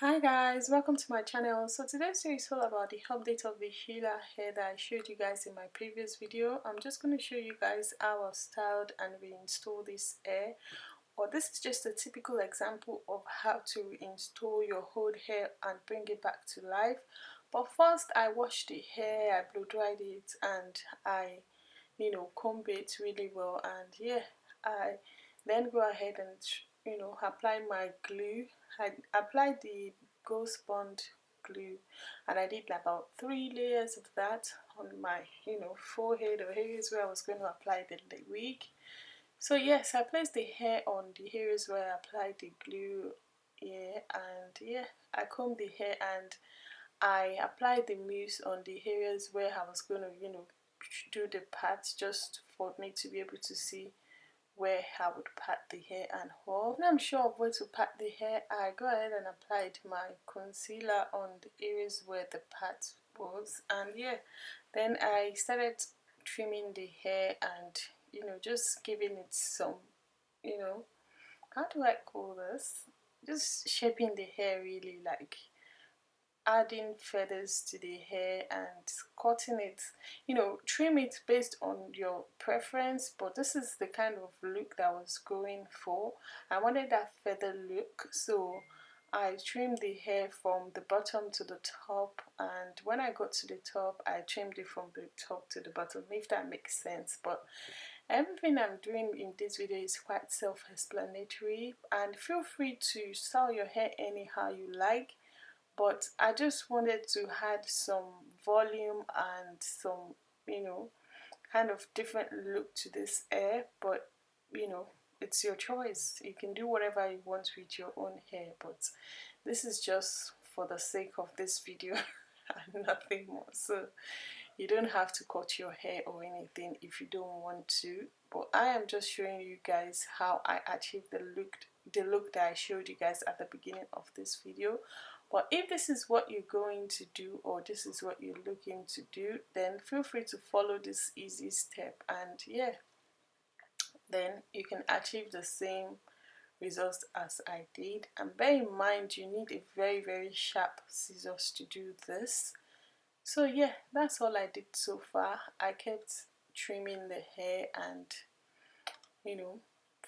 Hi guys, welcome to my channel. So today's video is all about the update of the Eullair hair that I showed you guys in my previous video. I'm just going to show you guys how I styled and reinstalled this hair. Or this is just a typical example of how to reinstall your old hair and bring it back to life. But first, I washed the hair, I blow dried it, and I comb it really well. And yeah, I then go ahead and apply my glue. I applied the ghost bond glue, and I did about 3 layers of that on my forehead or areas where I was going to apply the wig. So yes, I placed the hair on the areas where I applied the glue. Yeah, and yeah, I combed the hair and I applied the mousse on the areas where I was going to do the parts, just for me to be able to see where I would pat the hair and all. When I'm sure of where to pat the hair, I go ahead and applied my concealer on the areas where the pat was, and yeah, then I started trimming the hair and just giving it some how do I call this, just shaping the hair, really like adding feathers to the hair and cutting it, trim it based on your preference, but this is the kind of look that I was going for. I wanted that feather look, so I trimmed the hair from the bottom to the top, and when I got to the top I trimmed it from the top to the bottom, if that makes sense. But everything I'm doing in this video is quite self-explanatory, and feel free to style your hair anyhow you like, but I just wanted to add some volume and some kind of different look to this hair. But it's your choice, you can do whatever you want with your own hair, but this is just for the sake of this video and nothing more. So you don't have to cut your hair or anything if you don't want to, but I am just showing you guys how I achieved the look that I showed you guys at the beginning of this video. But if this is what you're going to do, or this is what you're looking to do, then feel free to follow this easy step, and yeah, then you can achieve the same results as I did. And bear in mind, you need a very sharp scissors to do this. So yeah, that's all I did so far. I kept trimming the hair, and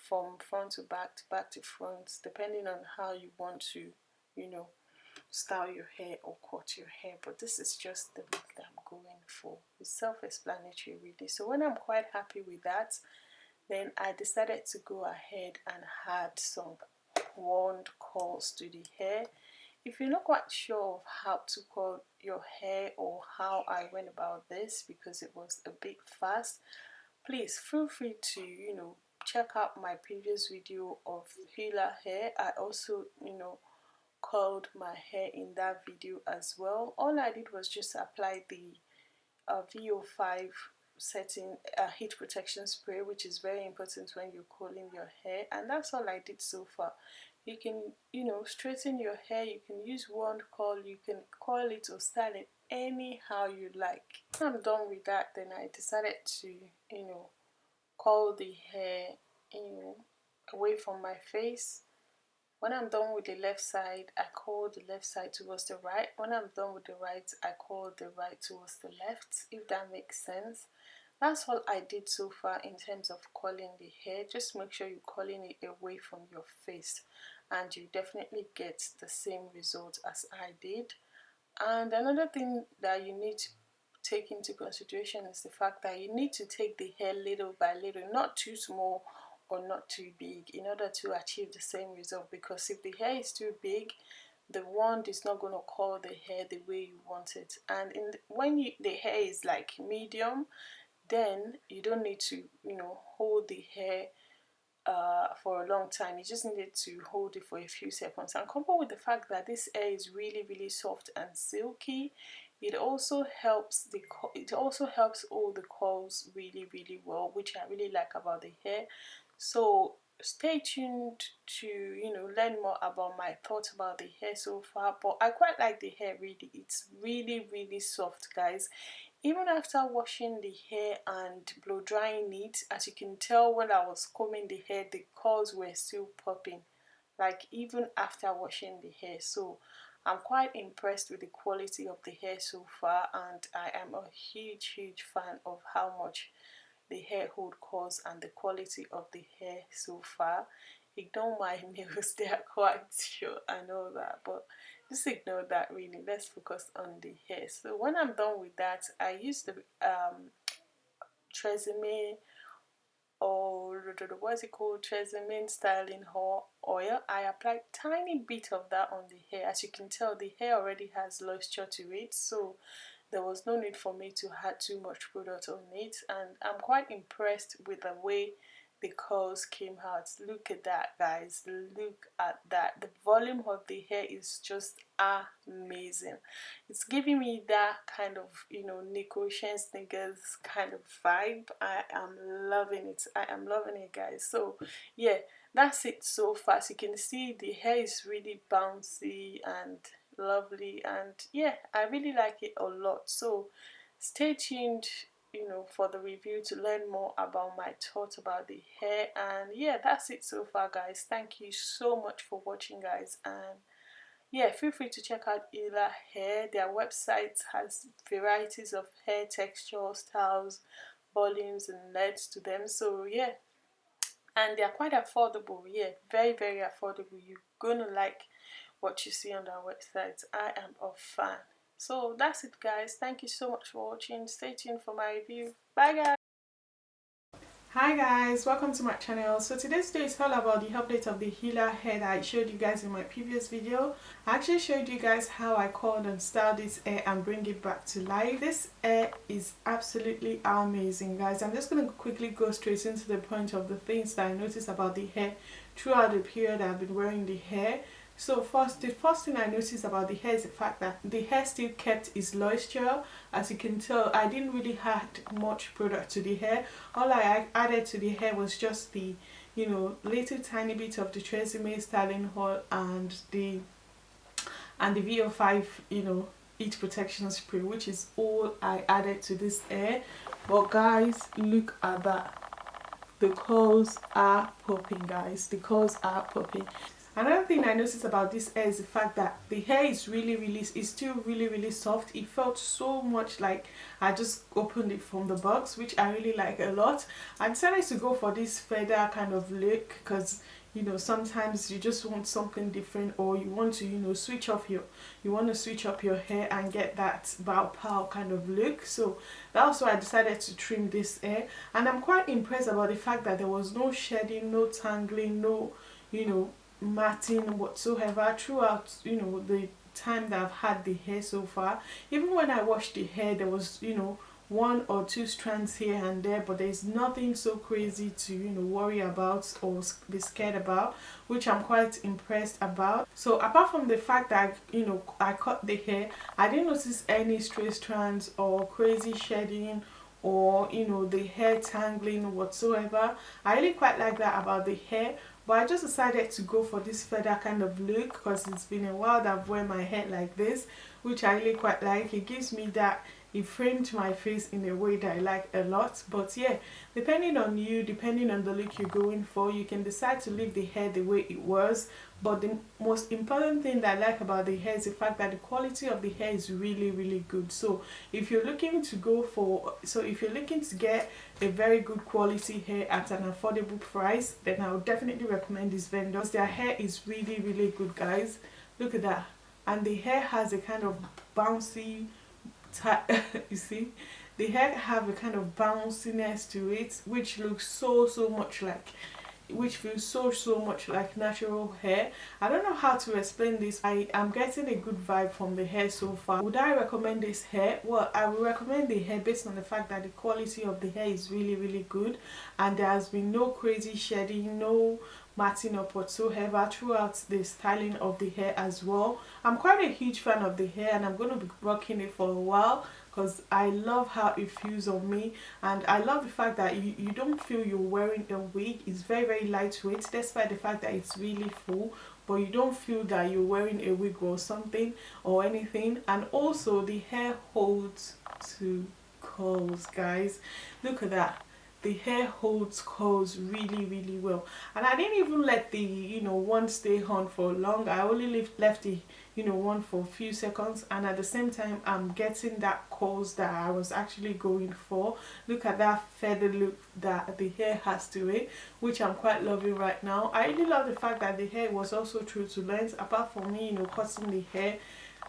from front to back to front, depending on how you want to style your hair or cut your hair. But this is just the look that I'm going for. It's self-explanatory really. So when I'm quite happy with that, then I decided to go ahead and add some wand curls to the hair. If you're not quite sure of how to curl your hair or how I went about this, because it was a bit fast, please feel free to check out my previous video of Eullair hair. I also curled my hair in that video as well. All I did was just apply the VO5 setting heat protection spray, which is very important when you're curling your hair, and that's all I did so far. You can straighten your hair, you can use wand curl, you can curl it or style it anyhow you like. When I'm done with that, then I decided to curl the hair away from my face. When I'm done with the left side, I curl the left side towards the right. When I'm done with the right, I curl the right towards the left, if that makes sense. That's all I did so far in terms of curling the hair. Just make sure you're curling it away from your face, and you definitely get the same result as I did. And another thing that you need to take into consideration is the fact that you need to take the hair little by little, not too small or not too big, in order to achieve the same result. Because if the hair is too big, the wand is not going to curl the hair the way you want it. And when the hair is like medium, then you don't need to hold the hair for a long time. You just needed to hold it for a few seconds. And coupled with the fact that this hair is really soft and silky, it also helps all the curls really well, which I really like about the hair. So stay tuned to learn more about my thoughts about the hair so far. But I quite like the hair, really. It's really soft, guys. Even after washing the hair and blow drying it, as you can tell, when I was combing the hair, the curls were still popping. like even after washing the hair. So I'm quite impressed with the quality of the hair so far, and I am a huge fan of how much the hair hold course and the quality of the hair so far. Ignore my nails, they are quite short, I know that, but just ignore that really. Let's focus on the hair. So when I'm done with that, I use the Tresemme, or what's it called, Tresemme styling oil. I applied tiny bit of that on the hair. As you can tell, the hair already has moisture to it, so there was no need for me to add too much product on it, and I'm quite impressed with the way the curls came out. Look at that, guys, look at that. The volume of the hair is just amazing. It's giving me that kind of, you know, Nico Scherzinger kind of vibe. I am loving it. I am loving it, guys. So yeah, that's it so far. As you can see, the hair is really bouncy and lovely, and yeah, I really like it a lot. So stay tuned, you know, for the review to learn more about my thoughts about the hair. And yeah, that's it so far, guys. Thank you so much for watching, guys, and yeah, feel free to check out Eullair Hair. Their website has varieties of hair texture, styles, volumes and leads to them. So yeah, and they're quite affordable. Yeah, very affordable. You're gonna like what you see on their website. I am a fan. So that's it, guys. Thank you so much for watching. Stay tuned for my review. Bye, guys. Hi guys, welcome to my channel. So today's video is all about the update of the Eullair hair that I showed you guys in my previous video. I actually showed you guys how I colored and styled this hair and bring it back to life. This hair is absolutely amazing, guys. I'm just going to quickly go straight into the point of the things that I noticed about the hair throughout the period I've been wearing the hair. So the first thing I noticed about the hair is the fact that the hair still kept its moisture. As you can tell, I didn't really add much product to the hair. All I added to the hair was just the, you know, little tiny bit of the Tresemme styling oil and the VO5, you know, heat protection spray, which is all I added to this hair. But guys, look at that. The curls are popping, guys. The curls are popping. Another thing I noticed about this hair is the fact that the hair is still really soft. It felt so much like I just opened it from the box, which I really like a lot. I decided to go for this feather kind of look because, you know, sometimes you just want something different, or you want to, you know, switch up your hair and get that bow pow kind of look. So that's why I decided to trim this hair, and I'm quite impressed about the fact that there was no shedding, no tangling, no, you know, matting whatsoever throughout, you know, the time that I've had the hair so far. Even when I washed the hair, there was, you know, one or two strands here and there, but there's nothing so crazy to, you know, worry about or be scared about, which I'm quite impressed about. So apart from the fact that, you know, I cut the hair, I didn't notice any stray strands or crazy shedding or, you know, the hair tangling whatsoever. I really quite like that about the hair. But I just decided to go for this feather kind of look because it's been a while that I've worn my hair like this, which I really quite like. It gives me that, it framed my face in a way that I like a lot. But yeah, depending on you, depending on the look you're going for, you can decide to leave the hair the way it was. But the most important thing that I like about the hair is the fact that the quality of the hair is really good. So if you're looking to get a very good quality hair at an affordable price, then I would definitely recommend this vendor. Their hair is really good, guys. Look at that. And the hair has a kind of bouncy you see, the hair have a kind of bounciness to it, which looks so much like, which feels so much like natural hair. I don't know how to explain this. I am getting a good vibe from the hair so far. Would I recommend this hair? Well, I would recommend the hair based on the fact that the quality of the hair is really good, and there has been no crazy shedding, no matting up whatsoever throughout the styling of the hair as well. I'm quite a huge fan of the hair, and I'm going to be rocking it for a while because I love how it feels on me, and I love the fact that you don't feel you're wearing a wig. It's very lightweight despite the fact that it's really full, but you don't feel that you're wearing a wig or something or anything. And also the hair holds to curls, guys. Look at that. the hair holds curls really well. And I didn't even let the one stay on for long. I only left the one for a few seconds, and at the same time I'm getting that curls that I was actually going for. Look at that feather look that the hair has to it, which I'm quite loving right now. I really love the fact that the hair was also true to length, apart from me cutting the hair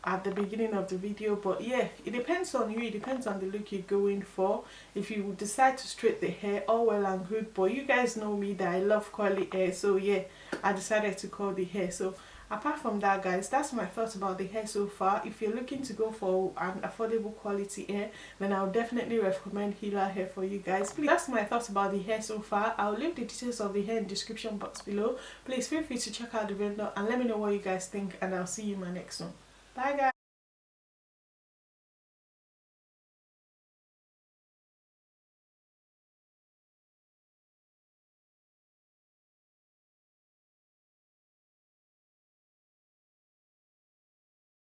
at the beginning of the video. But yeah, it depends on you, it depends on the look you're going for. If you decide to straight the hair, all well and good, but you guys know me that I love curly hair, so yeah, I decided to curl the hair. So apart from that, guys, that's my thoughts about the hair so far. If you're looking to go for an affordable quality hair, then I'll definitely recommend Eullair hair for you guys. Please, that's my thoughts about the hair so far. I'll leave the details of the hair in the description box below. Please feel free to check out the vendor and let me know what you guys think, and I'll see you in my next one. Bye guys.